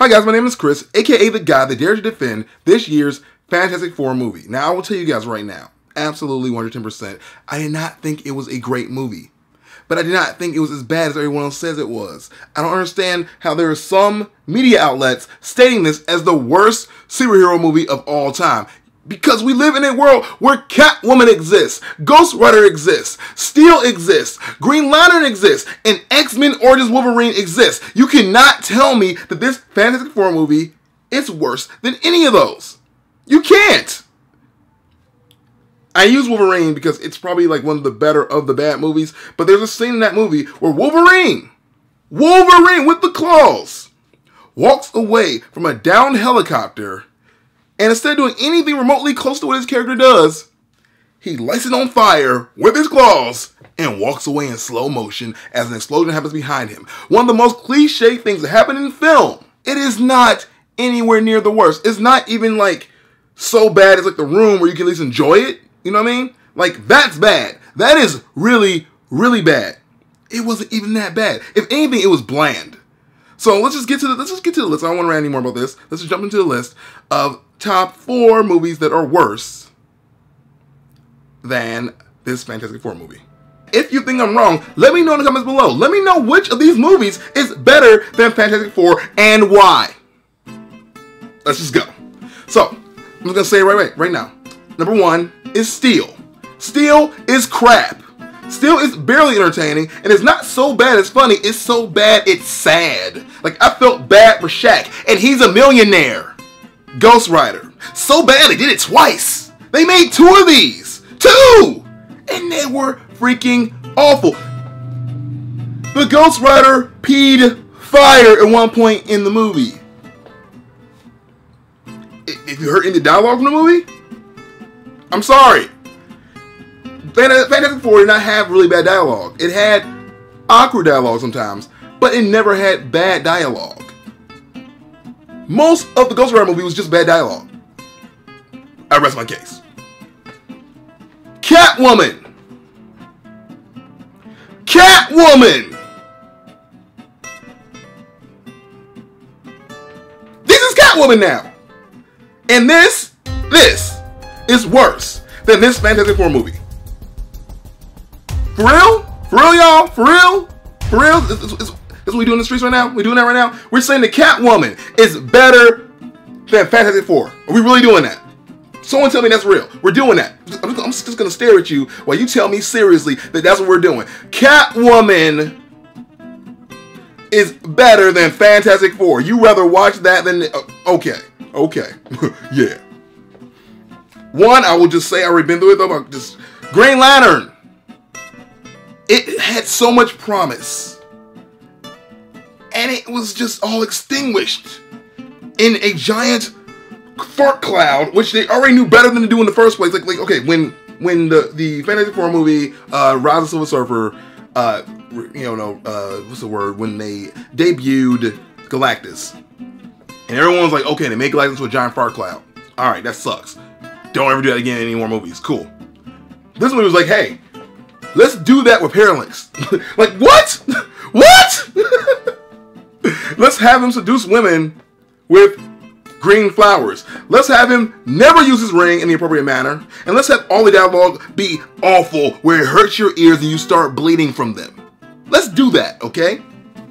Hi guys, my name is Chris, aka the guy that dared to defend this year's Fantastic Four movie. Now, I will tell you guys right now, absolutely 110%, I did not think it was a great movie. But I did not think it was as bad as everyone else says it was. I don't understand how there are some media outlets stating this as the worst superhero movie of all time. Because we live in a world where Catwoman exists, Ghost Rider exists, Steel exists, Green Lantern exists, and X-Men Origins Wolverine exists. You cannot tell me that this Fantastic Four movie is worse than any of those. You can't. I use Wolverine because it's probably like one of the better of the bad movies, but there's a scene in that movie where Wolverine with the claws, walks away from a downed helicopter. And instead of doing anything remotely close to what his character does, he lights it on fire with his claws and walks away in slow motion as an explosion happens behind him. One of the most cliche things that happen in film. It is not anywhere near the worst. It's not even like so bad as like The Room where you can at least enjoy it. You know what I mean? Like, that's bad. That is really, really bad. It wasn't even that bad. If anything, it was bland. So let's just get to the list. I don't want to rant anymore about this. Let's just jump into the list of top 4 movies that are worse than this Fantastic Four movie. If you think I'm wrong, let me know in the comments below. Let me know which of these movies is better than Fantastic Four and why. Let's just go. So, I'm just going to say it right now. Number 1 is Steel. Steel is crap. Steel is barely entertaining, and it's not so bad it's funny, it's so bad it's sad. Like, I felt bad for Shaq, and he's a millionaire. Ghost Rider. So bad they did it twice. They made 2 of these. 2! And they were freaking awful. The Ghost Rider peed fire at one point in the movie. If you heard any dialogue from the movie, I'm sorry. Fantastic Four did not have really bad dialogue. It had awkward dialogue sometimes, but it never had bad dialogue. Most of the Ghost Rider movie was just bad dialogue. I rest my case. Catwoman! Catwoman! This is Catwoman now! And this is worse than this Fantastic Four movie. For real? For real, y'all? For real? For real? This what we do in the streets right now? We doing that right now? We're saying the Catwoman is better than Fantastic Four. Are we really doing that? Someone tell me that's real. We're doing that. I'm just going to stare at you while you tell me seriously that that's what we're doing. Catwoman is better than Fantastic Four. You rather watch that than... okay. Yeah. 1, I will just say, I already been through it though, but just... Green Lantern. It had so much promise. And it was just all extinguished in a giant fart cloud, which they already knew better than to do in the first place. Like okay, when the Fantastic Four movie, Rise of Silver Surfer, what's the word? When they debuted Galactus. And everyone was like, okay, they made Galactus into a giant fart cloud. Alright, that sucks. Don't ever do that again in any more movies. Cool. This movie was like, hey, let's do that with Parallax. Like, what? What? Let's have him seduce women with green flowers. Let's have him never use his ring in the appropriate manner. And let's have all the dialogue be awful, where it hurts your ears and you start bleeding from them. Let's do that, okay?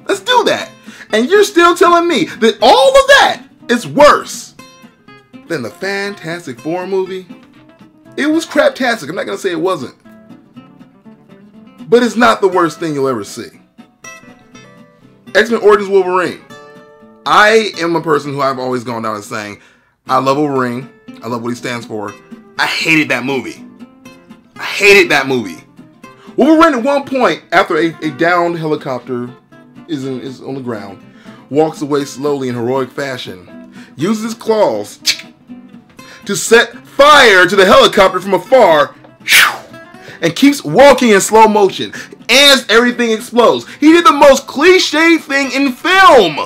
Let's do that. And you're still telling me that all of that is worse than the Fantastic Four movie? It was craptastic. I'm not going to say it wasn't. But it's not the worst thing you'll ever see. X-Men Origins Wolverine. I am a person who I've always gone down as saying, I love Wolverine. I love what he stands for. I hated that movie. I hated that movie. Wolverine at one point, after a downed helicopter is on the ground, walks away slowly in heroic fashion, uses his claws to set fire to the helicopter from afar, and keeps walking in slow motion as everything explodes. He did the most cliche thing in film.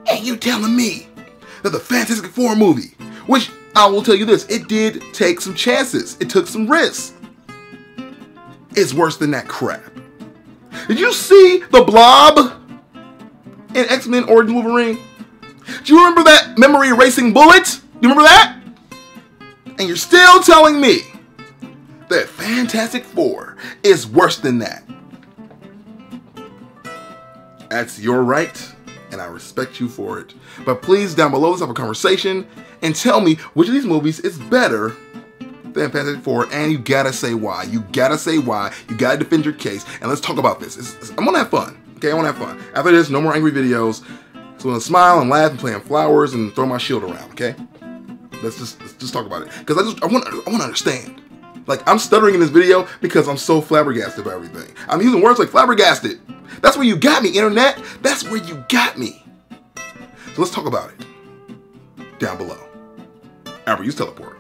And you telling me that the Fantastic Four movie, which I will tell you this, it did take some chances. It took some risks. It's worse than that crap. Did you see the Blob? in X-Men Origins Wolverine? Do you remember that memory erasing bullet? You remember that? And you're still telling me that Fantastic Four is worse than that. That's your right, and I respect you for it. But please, down below, let's have a conversation and tell me which of these movies is better than Fantastic Four, and you gotta say why. You gotta say why. You gotta defend your case, and let's talk about this. I'm gonna have fun, okay? I wanna have fun. After this, no more angry videos. So I'm gonna smile and laugh and play on flowers and throw my shield around, okay? Let's just talk about it, because I want to understand. Like, I'm stuttering in this video because I'm so flabbergasted by everything. I'm using words like flabbergasted. That's where you got me, internet. That's where you got me. So let's talk about it down below. Amber, use teleport.